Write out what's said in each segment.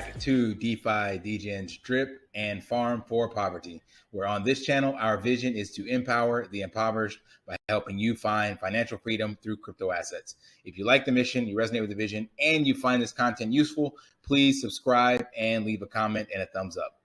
back to DeFi, Degens, Drip, and Farm for Poverty, where on this channel, our vision is to empower the impoverished by helping you find financial freedom through crypto assets. If you like the mission, you resonate with the vision, and you find this content useful, please subscribe and leave a comment and a thumbs up.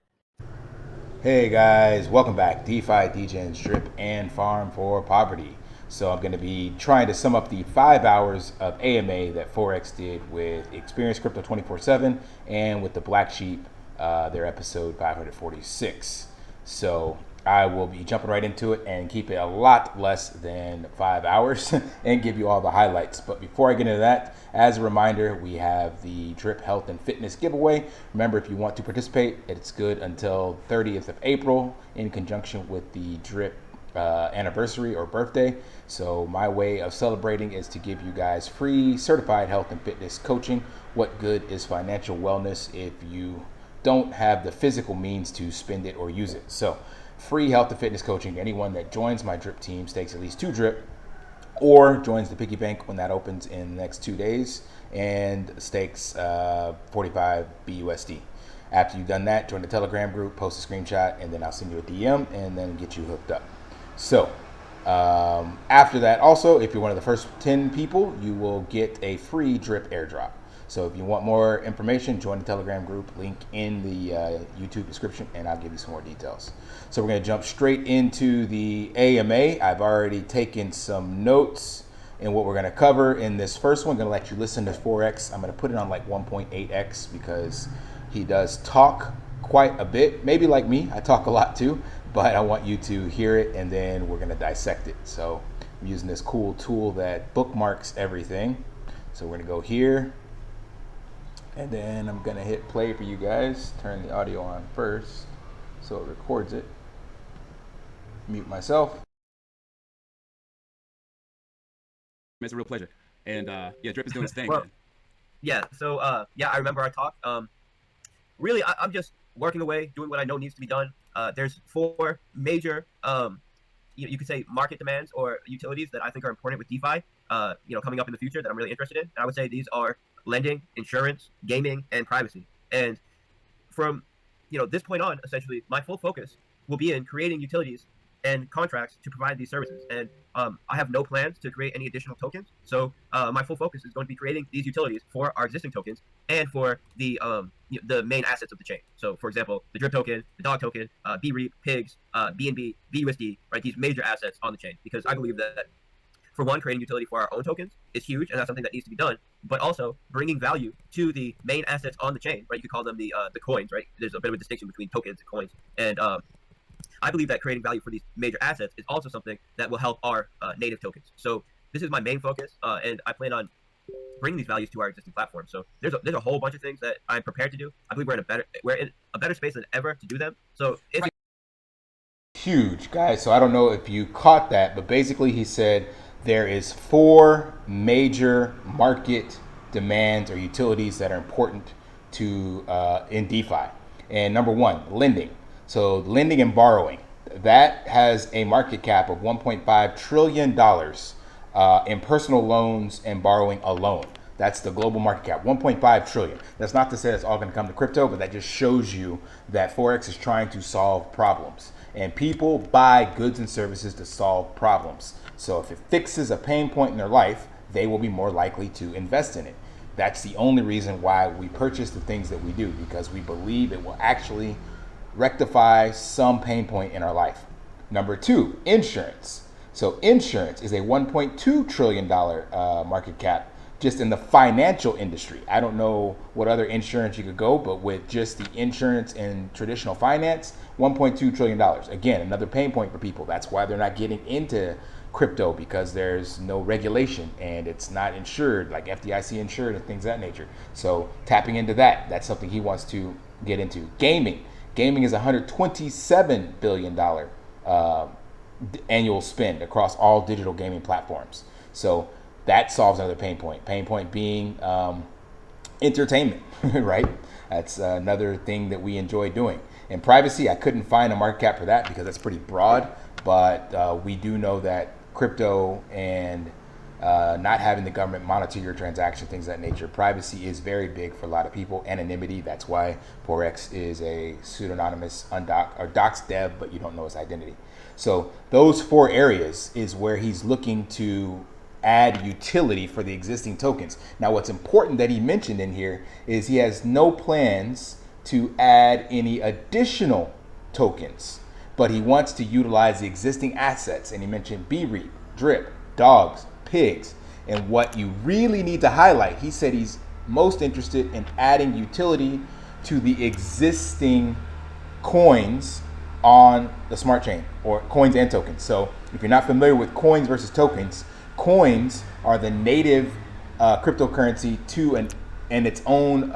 Hey guys, welcome back. DeFi, Degens, Drip, and Farm for Poverty. So I'm going to be trying to sum up the 5 hours of AMA that Forex did with Experience Crypto 24/7 and with the Black Sheep, their episode 546. So I will be jumping right into it and keep it a lot less than 5 hours and give you all the highlights. But before I get into that, as a reminder, we have the Drip Health and Fitness giveaway. Remember, if you want to participate, it's good until 30th of April in conjunction with the Drip anniversary or birthday. So my way of celebrating is to give you guys free certified health and fitness coaching. What good is financial wellness if you don't have the physical means to spend it or use it? So free health and fitness coaching. Anyone that joins my Drip team stakes at least 2 Drip or joins the Piggy Bank when that opens in the next 2 days and stakes 45 BUSD. After you've done that, join the Telegram group, post a screenshot, and then I'll send you a DM and then get you hooked up. So after that, also, if you're one of the first 10 people, you will get a free Drip airdrop. So if you want more information, join the Telegram group, link in the YouTube description, and I'll give you some more details. So we're going to jump straight into the AMA. I've already taken some notes in what we're going to cover in this first one. I'm going to let you listen to Forex. I'm going to put it on like 1.8x because he does talk quite a bit. Maybe like me, I talk a lot too, but I want you to hear it and then we're going to dissect it. So I'm using this cool tool that bookmarks everything. So we're going to go here and then I'm going to hit play for you guys. Turn the audio on first so it records it. Mute myself. It's a real pleasure. And yeah, Drip is doing his thing. Well, yeah, so I remember our talk. Really, I'm just working away, doing what I know needs to be done. There's 4 major, you could say, market demands or utilities that I think are important with DeFi, coming up in the future that I'm really interested in. And I would say these are lending, insurance, gaming, and privacy. And from, this point on, essentially, my full focus will be in creating utilities and contracts to provide these services. And I have no plans to create any additional tokens. So my full focus is going to be creating these utilities for our existing tokens and for the main assets of the chain. So for example, the Drip token, the Dog token, BREAP, Pigs, BNB, BUSD, right? These major assets on the chain, because I believe that for one, creating utility for our own tokens is huge, and that's something that needs to be done. But also bringing value to the main assets on the chain, right? You could call them the coins, right? There's a bit of a distinction between tokens and coins, and I believe that creating value for these major assets is also something that will help our native tokens. So this is my main focus, and I plan on bringing these values to our existing platform. So there's a whole bunch of things that I'm prepared to do. I believe we're in a better space than ever to do them. So it's huge, guys. So I don't know if you caught that, but basically he said there is 4 major market demands or utilities that are important to in DeFi. And number 1, lending. So lending and borrowing, that has a market cap of $1.5 trillion in personal loans and borrowing alone. That's the global market cap, 1.5 trillion. That's not to say it's all going to come to crypto, but that just shows you that Forex is trying to solve problems. And people buy goods and services to solve problems. So if it fixes a pain point in their life, they will be more likely to invest in it. That's the only reason why we purchase the things that we do, because we believe it will actually rectify some pain point in our life. Number 2, insurance. So insurance is a $1.2 trillion market cap just in the financial industry. I don't know what other insurance you could go, but with just the insurance in traditional finance, $1.2 trillion. Again, another pain point for people. That's why they're not getting into crypto, because there's no regulation and it's not insured, like FDIC insured and things of that nature. So tapping into that, that's something he wants to get into. Gaming is $127 billion annual spend across all digital gaming platforms. So that solves another pain point. Pain point being entertainment, right? That's another thing that we enjoy doing. And privacy, I couldn't find a market cap for that because that's pretty broad, but we do know that crypto and not having the government monitor your transaction, things of that nature. Privacy is very big for a lot of people. Anonymity, that's why Forex is a pseudonymous or doxed dev, but you don't know his identity. So those 4 areas is where he's looking to add utility for the existing tokens. Now, what's important that he mentioned in here is he has no plans to add any additional tokens, but he wants to utilize the existing assets. And he mentioned BREIT, drip, dogs, pigs. And what you really need to highlight, he said he's most interested in adding utility to the existing coins on the smart chain, or coins and tokens. So if you're not familiar with coins versus tokens, coins are the native cryptocurrency to and its own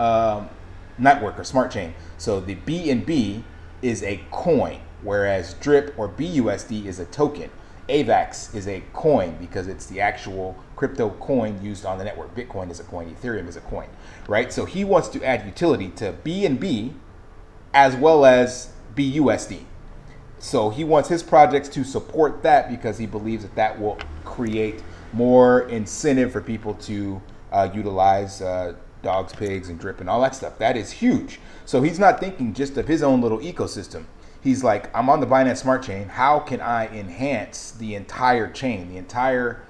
network or smart chain. So the BNB is a coin, whereas DRIP or BUSD is a token. AVAX is a coin because it's the actual crypto coin used on the network. Bitcoin is a coin, Ethereum is a coin, right? So he wants to add utility to BNB as well as BUSD. So he wants his projects to support that because he believes that that will create more incentive for people to utilize dogs, pigs, and drip and all that stuff. That is huge. So he's not thinking just of his own little ecosystem. He's like, I'm on the Binance Smart Chain. How can I enhance the entire chain, the entire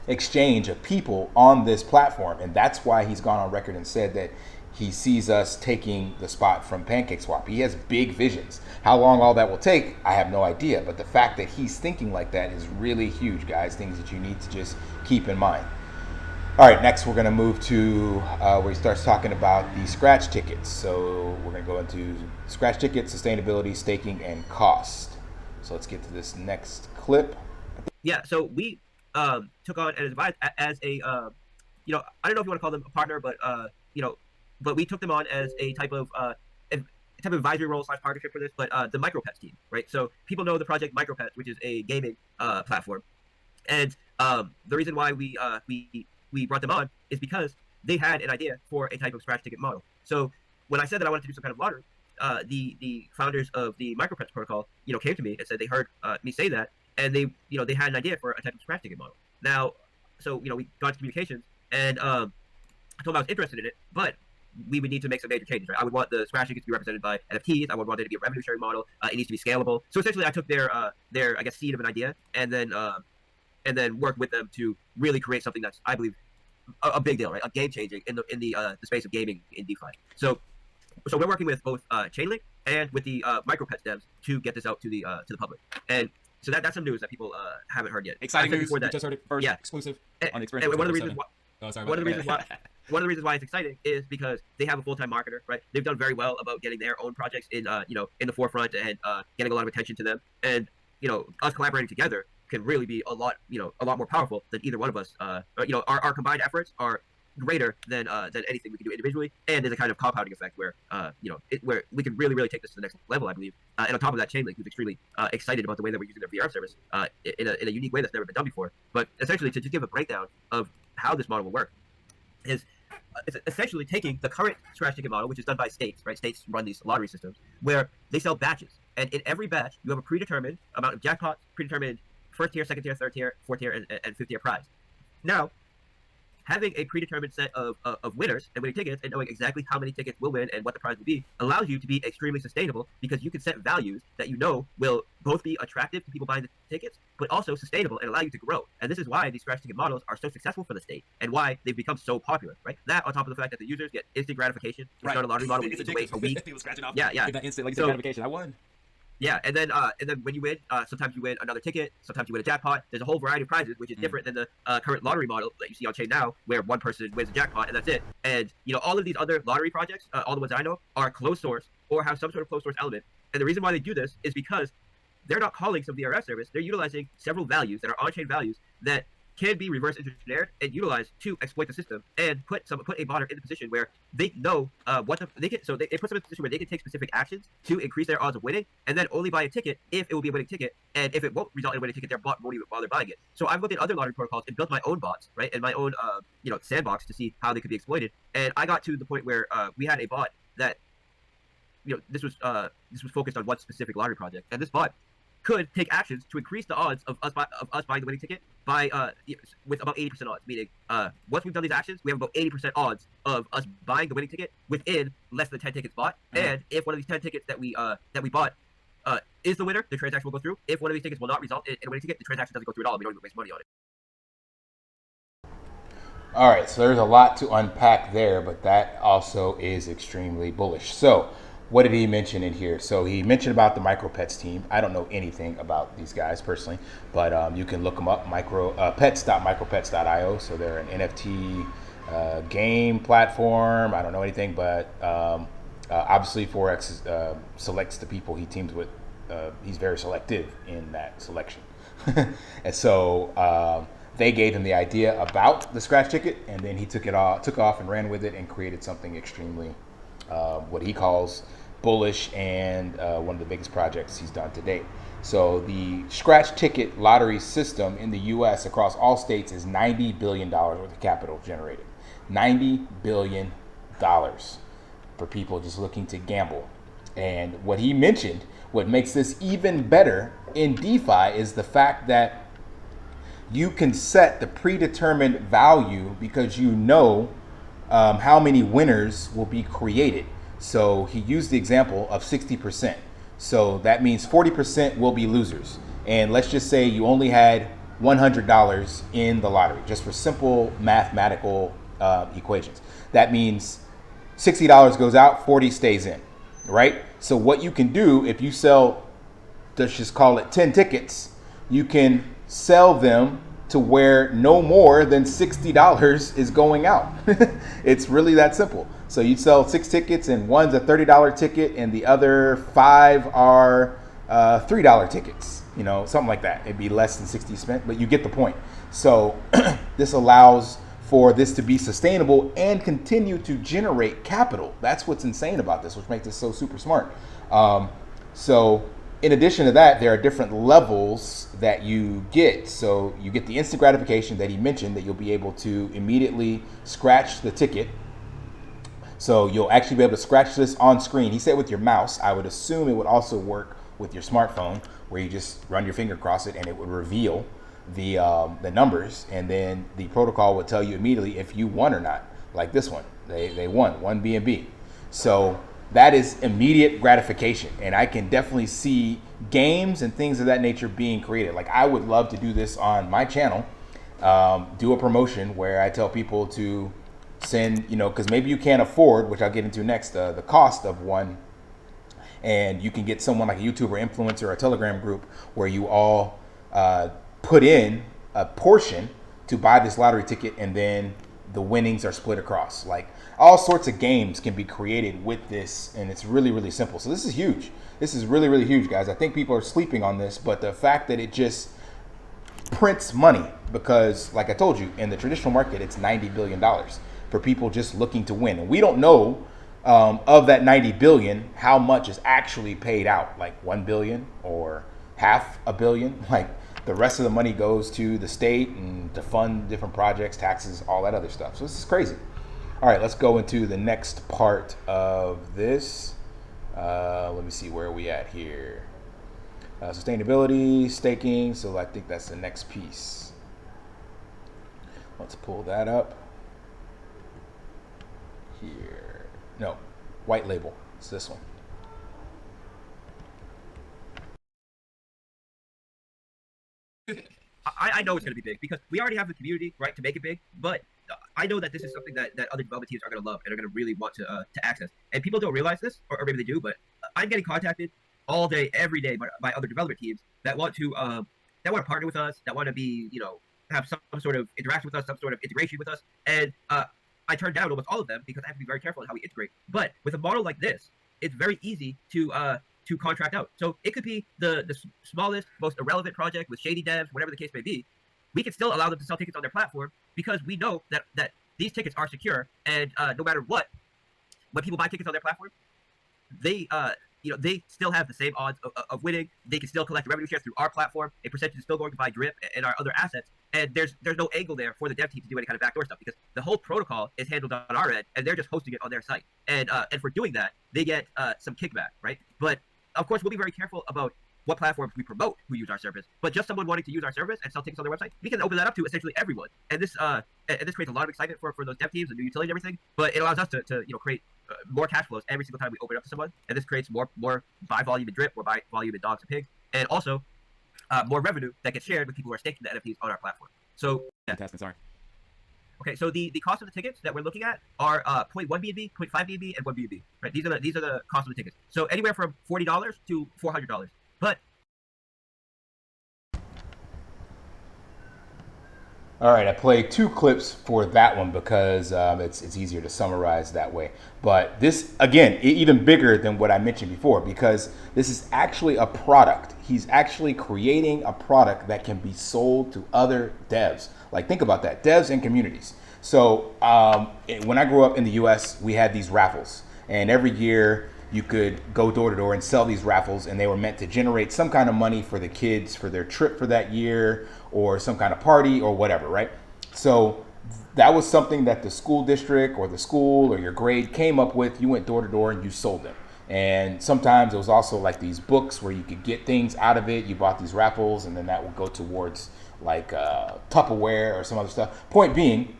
exchange of people on this platform? And that's why he's gone on record and said that he sees us taking the spot from PancakeSwap. He has big visions. How long all that will take, I have no idea. But the fact that he's thinking like that is really huge, guys. Things that you need to just keep in mind. All right, next we're going to move to where he starts talking about the scratch tickets. So we're going to go into scratch tickets, sustainability, staking, and cost. So let's get to this next clip. Yeah, so we took on an advice as a, I don't know if you want to call them a partner, but, but we took them on as a type of advisory role / partnership for this, but the MicroPets team, right? So people know the project MicroPets, which is a gaming platform. And the reason why we brought them on is because they had an idea for a type of scratch ticket model. So when I said that I wanted to do some kind of lottery, the founders of the MicroPets protocol, came to me and said they heard me say that, and they had an idea for a type of scratch ticket model. Now, so we got into communications, and I told them I was interested in it, but we would need to make some major changes, right? I would want the scratch tickets to be represented by NFTs. I would want it to be a revenue sharing model. It needs to be scalable. So essentially, I took their I guess seed of an idea, and then worked with them to really create something that's, I believe, a big deal, right? A game changing in the space of gaming in DeFi. So we're working with both Chainlink and with the MicroPets devs to get this out to the public. And so that's some news that people haven't heard yet. Exciting news. You just heard it first. Yeah. Exclusive on Experience. And one of the reasons why. Oh, sorry. One of the reasons why it's exciting is because they have a full-time marketer, right? They've done very well about getting their own projects in the forefront and getting a lot of attention to them. And us collaborating together can really be a lot more powerful than either one of us. Our combined efforts are greater than anything we can do individually, and there's a kind of compounding effect where where we can really take this to the next level, I believe. And on top of that, Chainlink, who's extremely excited about the way that we're using their VR service in a unique way that's never been done before. But essentially, to just give a breakdown of how this model will work, is it's essentially taking the current scratch ticket model, which is done by states, right? States run these lottery systems where they sell batches, and in every batch you have a predetermined amount of jackpots, predetermined first tier, second tier, third tier, fourth tier, and fifth tier prize. Now, having a predetermined set of winners and winning tickets and knowing exactly how many tickets will win and what the prize will be allows you to be extremely sustainable, because you can set values that will both be attractive to people buying the tickets, but also sustainable and allow you to grow. And this is why these scratch ticket models are so successful for the state and why they've become so popular, right? That on top of the fact that the users get instant gratification. Right. Start a lottery model, we need to wait a week. People scratching off. Yeah. Give that instant gratification. I won. Yeah, and then when you win, sometimes you win another ticket, sometimes you win a jackpot. There's a whole variety of prizes, which is different than the current lottery model that you see on chain now, where one person wins a jackpot and that's it. And all of these other lottery projects, all the ones I know, are closed source or have some sort of closed source element. And the reason why they do this is because they're not calling some VRF service. They're utilizing several values that are on-chain values that can be reverse engineered and utilized to exploit the system and put a modder in the position where they know they put them in a position where they can take specific actions to increase their odds of winning, and then only buy a ticket if it will be a winning ticket, and if it won't result in a winning ticket, their bot won't even bother buying it. So I've looked at other lottery protocols and built my own bots, right, and my own sandbox to see how they could be exploited, and I got to the point where we had a bot that this was focused on one specific lottery project, and this bot could take actions to increase the odds of us buying the winning ticket with about 80% odds, meaning once we've done these actions, we have about 80% odds of us buying the winning ticket within less than 10 tickets bought. And if one of these 10 tickets that we bought is the winner, the transaction will go through. If one of these tickets will not result in a winning ticket, the transaction doesn't go through at all. We don't even waste money on it. All right, so there's a lot to unpack there, but that also is extremely bullish. So what did he mention in here? So he mentioned about the Micro Pets team. I don't know anything about these guys personally, but you can look them up, pets.micropets.io. So they're an NFT game platform. I don't know anything, but obviously Forex selects the people he teams with. He's very selective in that selection. And so they gave him the idea about the scratch ticket, and then he took off and ran with it and created something extremely, what he calls bullish, and one of the biggest projects he's done to date. So the scratch ticket lottery system in the U.S. across all states is $90 billion worth of capital generated. $90 billion for people just looking to gamble. And what he mentioned, what makes this even better in DeFi, is the fact that you can set the predetermined value because you know how many winners will be created. So he used the example of 60%. So that means 40% will be losers. And let's just say you only had $100 in the lottery, just for simple mathematical equations. That means $60 goes out, 40 stays in, right? So what you can do, if you sell, let's just call it 10 tickets, you can sell them to where no more than $60 is going out. It's really that simple. So you sell 6 tickets, and one's a $30 ticket and the other 5 are $3 tickets, you know, something like that. It'd be less than 60 spent, but you get the point. So this allows for this to be sustainable and continue to generate capital. That's what's insane about this, which makes it so super smart. So in addition to that, there are different levels that you get. So you get the instant gratification that he mentioned, that you'll be able to immediately scratch the ticket. So you'll actually be able to scratch this on screen. He said with your mouse. I would assume it would also work with your smartphone, where you just run your finger across it and it would reveal the numbers, and then the protocol would tell you immediately if you won or not. Like this one, they won, 1 BNB. So that is immediate gratification, and I can definitely see games and things of that nature being created. Like, I would love to do this on my channel, do a promotion where I tell people to send, you know, because maybe you can't afford, which I'll get into next, the cost of one, and you can get someone like a YouTuber, influencer, or a Telegram group where you all put in a portion to buy this lottery ticket, and then the winnings are split across. Like, all sorts of games can be created with this, and it's really, really simple. So this is huge. This is really, really huge, guys. I think people are sleeping on this, but the fact that it just prints money, because like I told you, in the traditional market, it's $90 billion for people just looking to win. And we don't know of that 90 billion, how much is actually paid out, like 1 billion or $500 million. Like, the rest of the money goes to the state and to fund different projects, taxes, all that other stuff. So this is crazy. All right, let's go into the next part of this. Let me see, where are we at here? Sustainability, staking. So I think that's the next piece. Let's pull that up here. No, white label. It's this one. I know it's going to be big because we already have the community, right, to make it big. But I know that this is something that other development teams are going to love and are going to really want to access. And people don't realize this, or maybe they do, but I'm getting contacted all day, every day by other development teams that want to partner with us, that want to be, you know, have some sort of interaction with us, some sort of integration with us. And I turn down almost all of them because I have to be very careful in how we integrate. But with a model like this, it's very easy to contract out. So it could be the smallest, most irrelevant project with shady devs, whatever the case may be. We can still allow them to sell tickets on their platform because we know that these tickets are secure, and no matter what, when people buy tickets on their platform, they they still have the same odds of winning. They can still collect revenue shares through our platform. A percentage is still going to buy Drip and our other assets, and there's no angle there for the dev team to do any kind of backdoor stuff because the whole protocol is handled on our end, and they're just hosting it on their site. And for doing that, they get some kickback, right? But of course, we'll be very careful about what platforms we promote who use our service, but just someone wanting to use our service and sell tickets on their website, we can open that up to essentially everyone. And this creates a lot of excitement for those dev teams and new utility and everything. But it allows us to create more cash flows every single time we open it up to someone, and this creates more buy volume in drip, more buy volume in dogs and pigs, and also more revenue that gets shared with people who are staking the NFTs on our platform. So Fantastic. Sorry. Okay, so the cost of the tickets that we're looking at are 0.1 BNB, 0.5 BNB, and 1 BNB. Right? These are the cost of the tickets. So anywhere from $40 to $400. But all right, I played 2 clips for that one because it's easier to summarize that way. But this, again, even bigger than what I mentioned before, because this is actually a product. He's actually creating a product that can be sold to other devs. Like, think about that, devs and communities. So when I grew up in the US, we had these raffles, and every year you could go door to door and sell these raffles, and they were meant to generate some kind of money for the kids for their trip for that year, or some kind of party or whatever, right? So that was something that the school district or the school or your grade came up with. You went door to door and you sold them. And sometimes it was also like these books where you could get things out of it. You bought these raffles, and then that would go towards like Tupperware or some other stuff. Point being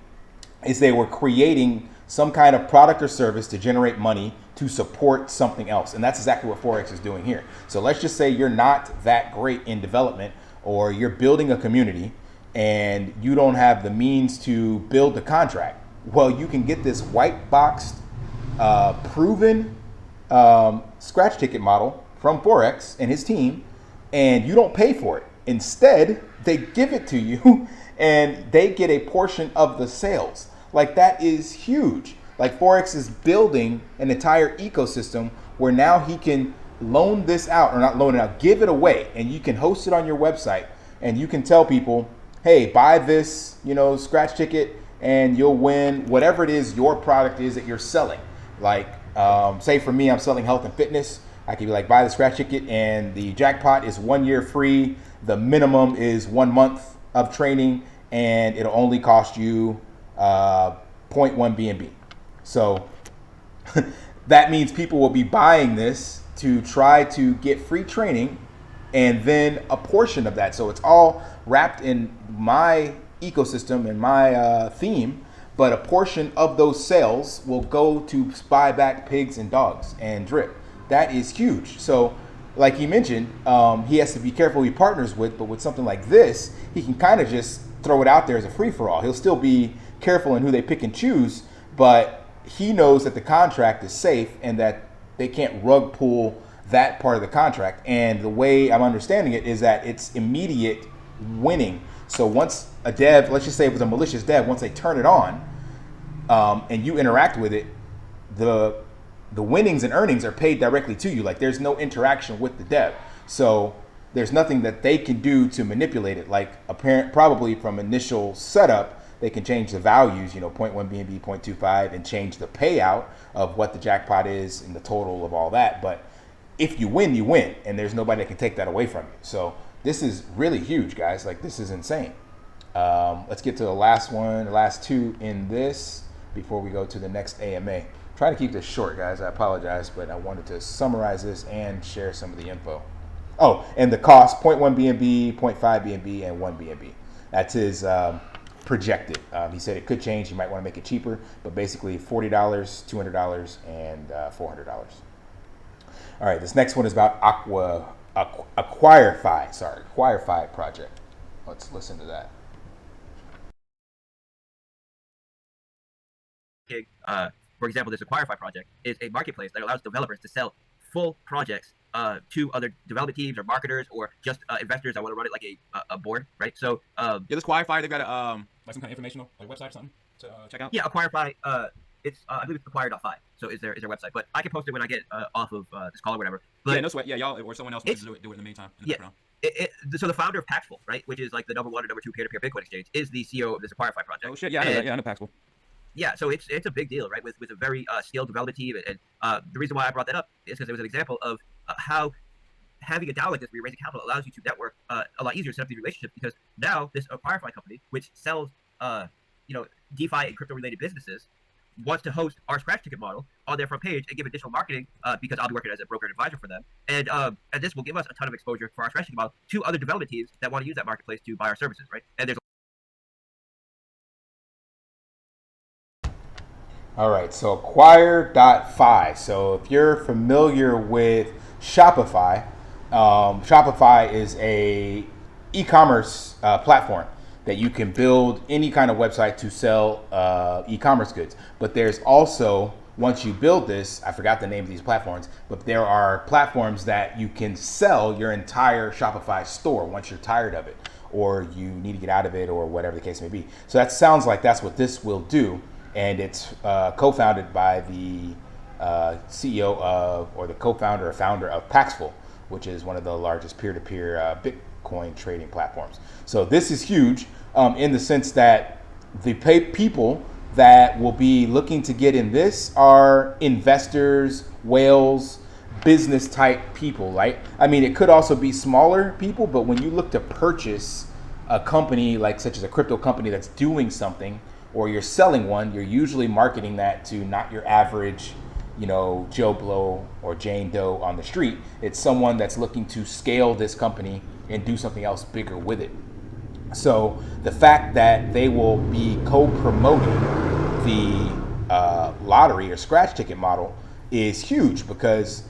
is they were creating some kind of product or service to generate money to support something else. And that's exactly what Forex is doing here. So let's just say you're not that great in development, or you're building a community and you don't have the means to build the contract. Well, you can get this white boxed, proven scratch ticket model from Forex and his team, and you don't pay for it. Instead, they give it to you and they get a portion of the sales. Like, that is huge. Like, Forex is building an entire ecosystem where now he can loan this out, or not loan it out, give it away, and you can host it on your website, and you can tell people, hey, buy this, scratch ticket, and you'll win whatever it is your product is that you're selling. Like, say for me, I'm selling health and fitness. I could be like, buy the scratch ticket, and the jackpot is 1 year free. The minimum is 1 month of training, and it'll only cost you 0.1 BNB. So that means people will be buying this to try to get free training, and then a portion of that. So it's all wrapped in my ecosystem and my theme, but a portion of those sales will go to buy back pigs and dogs and drip. That is huge. So like he mentioned, he has to be careful who he partners with, but with something like this, he can kind of just throw it out there as a free-for-all. He'll still be careful in who they pick and choose, but he knows that the contract is safe and that they can't rug pull that part of the contract. And the way I'm understanding it is that it's immediate winning. So once a dev, let's just say it was a malicious dev, once they turn it on and you interact with it, the winnings and earnings are paid directly to you. Like, there's no interaction with the dev. So there's nothing that they can do to manipulate it. Like, probably from initial setup, they can change the values, 0.1 BNB, 0.25, and change the payout of what the jackpot is and the total of all that. But if you win, you win, and there's nobody that can take that away from you. So this is really huge, guys. Like, this is insane. Let's get to the last one, the last 2 in this before we go to the next AMA. Try to keep this short, guys. I apologize, but I wanted to summarize this and share some of the info. Oh, and the cost, 0.1 BNB, 0.5 BNB, and 1 BNB. That's his projected. He said it could change. You might want to make it cheaper, but basically $40, $200, and $400. All right, this next one is about Acquirify project. Let's listen to that. For example, this Acquirify project is a marketplace that allows developers to sell full projects to other development teams or marketers or just investors that want to run it like a board, right? So this Acquirify, they've got a like some kind of informational like website or something to check out. Yeah, Acquirify. It's I believe it's acquire.fi. So is their website, but I can post it when I get off of this call or whatever. But yeah, no sweat. Yeah, y'all or someone else wants to do it in the meantime. So the founder of Paxful, right, which is like the number 1 and number 2 peer-to-peer Bitcoin exchange, is the CEO of this Acquirify project. Oh shit, yeah, I know Paxful. Yeah, so it's a big deal, right, with a very skilled development team, and the reason why I brought that up is because it was an example of how having a DAO like this where you're raising capital allows you to network a lot easier to set up these relationships, because now this Acquirify company, which sells DeFi and crypto related businesses, wants to host our scratch ticket model on their front page and give additional marketing because I'll be working as a broker and advisor for them. And this will give us a ton of exposure for our scratch ticket model to other development teams that want to use that marketplace to buy our services, right? And there's All right, so acquire.fi. So if you're familiar with Shopify, Shopify is a e-commerce platform that you can build any kind of website to sell e-commerce goods. But there's also, once you build this, I forgot the name of these platforms, but there are platforms that you can sell your entire Shopify store once you're tired of it, or you need to get out of it, or whatever the case may be. So that sounds like that's what this will do. And it's co-founded by the CEO of, or the co-founder or founder of Paxful, which is one of the largest peer-to-peer Bitcoin trading platforms. So this is huge in the sense that the people that will be looking to get in this are investors, whales, business type people, right? I mean, it could also be smaller people, but when you look to purchase a company like such as a crypto company that's doing something, or you're selling one, you're usually marketing that to not your average, Joe Blow or Jane Doe on the street. It's someone that's looking to scale this company and do something else bigger with it. So the fact that they will be co-promoting the lottery or scratch ticket model is huge, because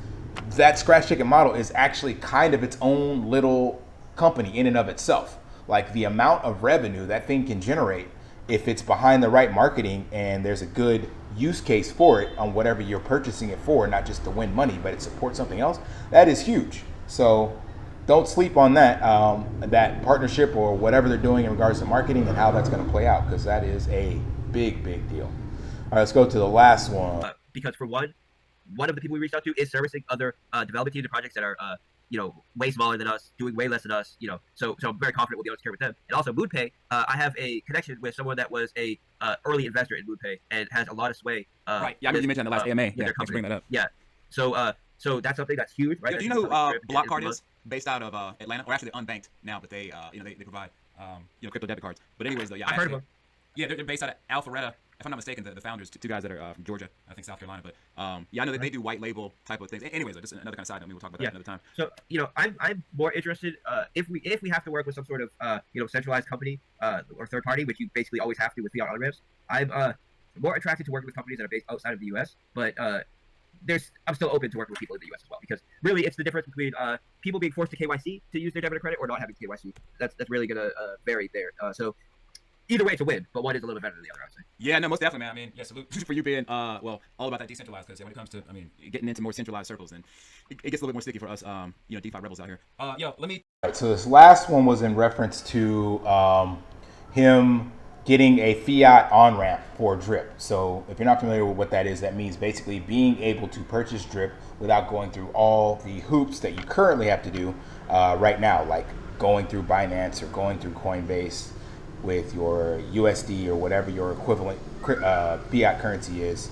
that scratch ticket model is actually kind of its own little company in and of itself. Like the amount of revenue that thing can generate, if it's behind the right marketing and there's a good use case for it on whatever you're purchasing it for, not just to win money, but it supports something else, that is huge. So don't sleep on that partnership or whatever they're doing in regards to marketing and how that's going to play out, because that is a big deal. All right, let's go to the last one. Because for one of the people we reached out to is servicing other development teams and projects that are way smaller than us, doing way less than us, so I'm very confident we'll be able to care with them. And also MoonPay, I have a connection with someone that was a early investor in MoonPay and has a lot of sway. Right. Yeah, I mean, you mentioned the last AMA. Yeah, let's bring that up. Yeah. So that's something that's huge, right? Do you know who Blockcard is? Based out of Atlanta, or actually unbanked now, but they they provide crypto debit cards. But anyways, though, yeah, I've heard of them. Yeah, they're based out of Alpharetta. If I'm not mistaken, the founders, two guys that are from Georgia, I think South Carolina, but yeah, I know that they do white label type of things. Anyways, just another kind of side note. Maybe we'll talk about that another time. So I'm more interested if we have to work with some sort of centralized company or third party, which you basically always have to with fiat on ramps. I'm more attracted to working with companies that are based outside of the U.S., but I'm still open to working with people in the U.S. as well, because really it's the difference between people being forced to KYC to use their debit or credit or not having KYC. That's really gonna vary there. So either way, it's a win, but one is a little better than the other, I'd say. Yeah, no, most definitely, man. I mean, yeah, salute for you being all about that decentralized, because when it comes to, getting into more centralized circles, then it gets a little bit more sticky for us, DeFi rebels out here. Let me. All right, so this last one was in reference to him getting a fiat on ramp for Drip. So if you're not familiar with what that is, that means basically being able to purchase Drip without going through all the hoops that you currently have to do right now, like going through Binance or going through Coinbase with your USD or whatever your equivalent fiat currency is,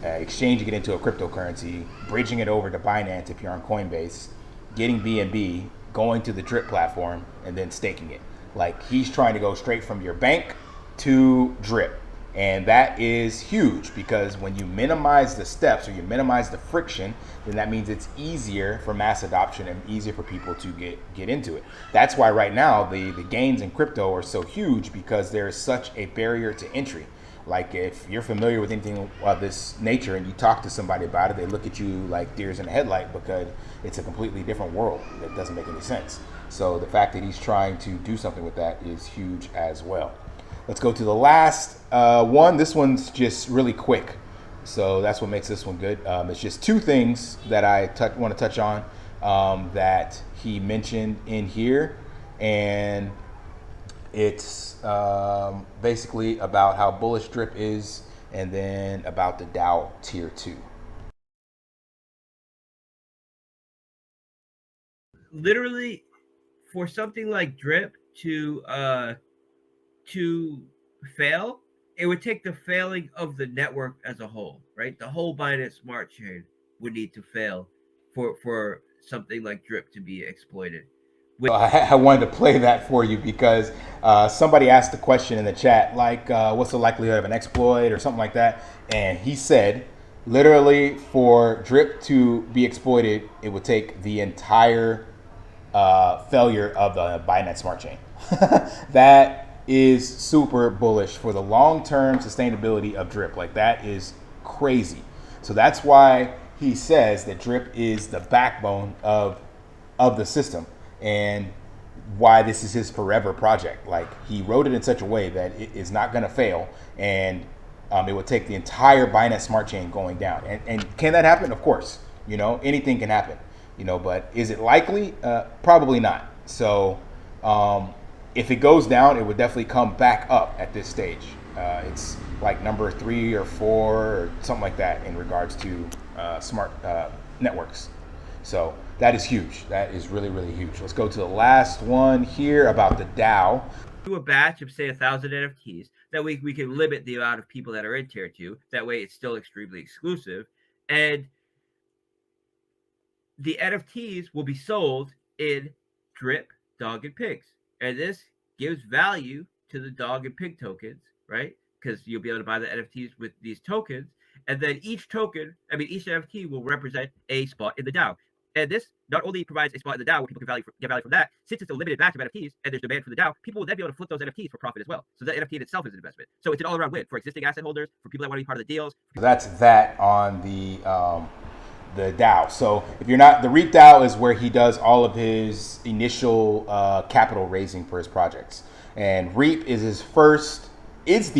exchanging it into a cryptocurrency, bridging it over to Binance if you're on Coinbase, getting BNB, going to the Drip platform, and then staking it. Like, he's trying to go straight from your bank to Drip. And that is huge, because when you minimize the steps or you minimize the friction, then that means it's easier for mass adoption and easier for people to get into it. That's why right now the gains in crypto are so huge, because there is such a barrier to entry. Like, if you're familiar with anything of this nature and you talk to somebody about it, they look at you like deers in a headlight, because it's a completely different world that doesn't make any sense. So the fact that he's trying to do something with that is huge as well. Let's go to the last one. This one's just really quick, so that's what makes this one good. It's just two things that I want to touch on that he mentioned in here, and it's basically about how bullish Drip is, and then about the DAO Tier 2. Literally, for something like Drip to fail, it would take the failing of the network as a whole, right? The whole Binance Smart Chain would need to fail for something like Drip to be exploited. I wanted to play that for you, because Somebody asked the question in the chat, like, what's the likelihood of an exploit or something like that? And he said, literally, for drip to be exploited, it would take the entire failure of the Binance Smart Chain. That is super bullish for the long-term sustainability of drip. Like, that is crazy. So that's why he says that drip is the backbone of the system, and why this is his forever project. Like, he wrote it in such a way that it is not going to fail, and it would take the entire Binance Smart Chain going down. And can that happen? Of course. Anything can happen. But is it likely? Probably not. So if it goes down, it would definitely come back up at this stage. It's like number 3 or 4 or something like that in regards to smart networks. So that is huge. That is really, really huge. Let's go to the last one here about the DAO. Do a batch of, say, 1,000 NFTs. That way we can limit the amount of people that are in tier 2. That way it's still extremely exclusive. And the NFTs will be sold in drip, dog, and pigs. And this gives value to the dog and pig tokens, right? Because you'll be able to buy the NFTs with these tokens. And then each NFT will represent a spot in the DAO. And this not only provides a spot in the DAO where people can get value from that, since it's a limited batch of NFTs and there's demand for the DAO, people will then be able to flip those NFTs for profit as well. So the NFT in itself is an investment. So it's an all-around win for existing asset holders, for people that want to be part of the deals. That's that on the DAO. So if you're not, the REAP DAO is where he does all of his initial capital raising for his projects. And REAP is the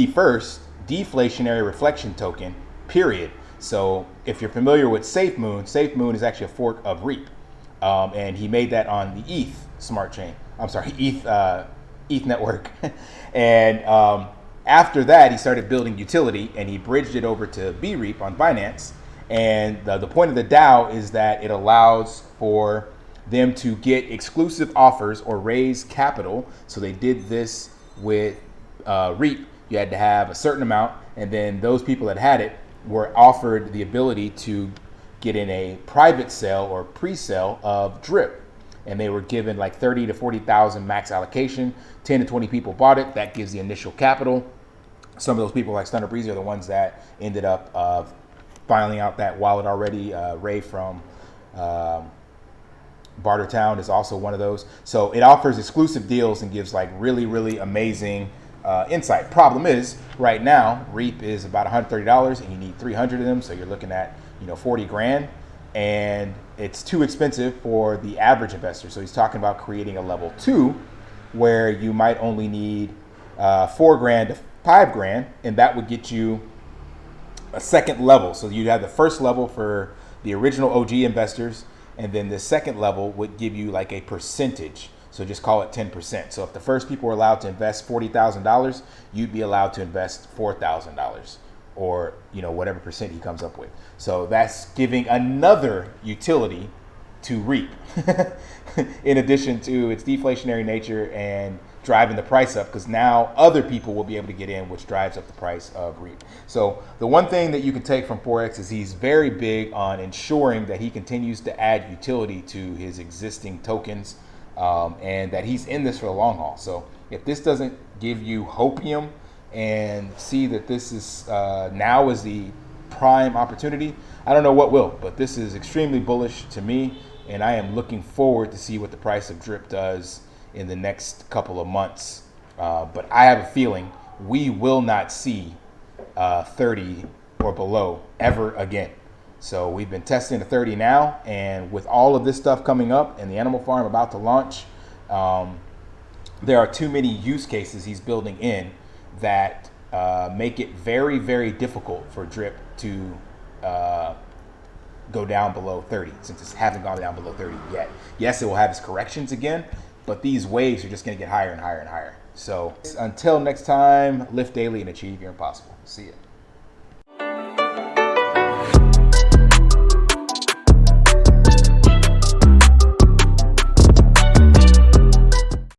first deflationary reflection token, period. So if you're familiar with SafeMoon is actually a fork of REAP. And he made that on the ETH smart chain. ETH network. And after that, he started building utility, and he bridged it over to BREAP on Binance. And the point of the DAO is that it allows for them to get exclusive offers or raise capital. So they did this with REAP. You had to have a certain amount, and then those people that had it were offered the ability to get in a private sale or pre-sale of drip. And they were given like 30 to 40,000 max allocation. 10 to 20 people bought it. That gives the initial capital. Some of those people, like Stunner Breezy, are the ones that ended up filing out that wallet already. Ray from Bartertown is also one of those. So it offers exclusive deals and gives like really, really amazing insight. Problem is, right now, REAP is about $130 and you need 300 of them. So you're looking at 40 grand, and it's too expensive for the average investor. So he's talking about creating a level 2 where you might only need 4 grand to 5 grand, and that would get you a second level. So you'd have the first level for the original OG investors, and then the second level would give you like a percentage. So just call it 10%. So if the first people were allowed to invest $40,000, you'd be allowed to invest $4,000, or whatever percent he comes up with. So that's giving another utility to REAP, in addition to its deflationary nature and driving the price up, because now other people will be able to get in, which drives up the price of REAP. So the one thing that you can take from Forex is he's very big on ensuring that he continues to add utility to his existing tokens, and that he's in this for the long haul. So if this doesn't give you hopium and see that this is now is the prime opportunity, I don't know what will, but this is extremely bullish to me, and I am looking forward to see what the price of drip does in the next couple of months. But I have a feeling we will not see 30 or below ever again. So we've been testing the 30 now, and with all of this stuff coming up and the animal farm about to launch, there are too many use cases he's building in that make it very, very difficult for drip to go down below 30, since it hasn't gone down below 30 yet. Yes, it will have its corrections again, but these waves are just going to get higher and higher and higher. So until next time, lift daily and achieve your impossible. See ya.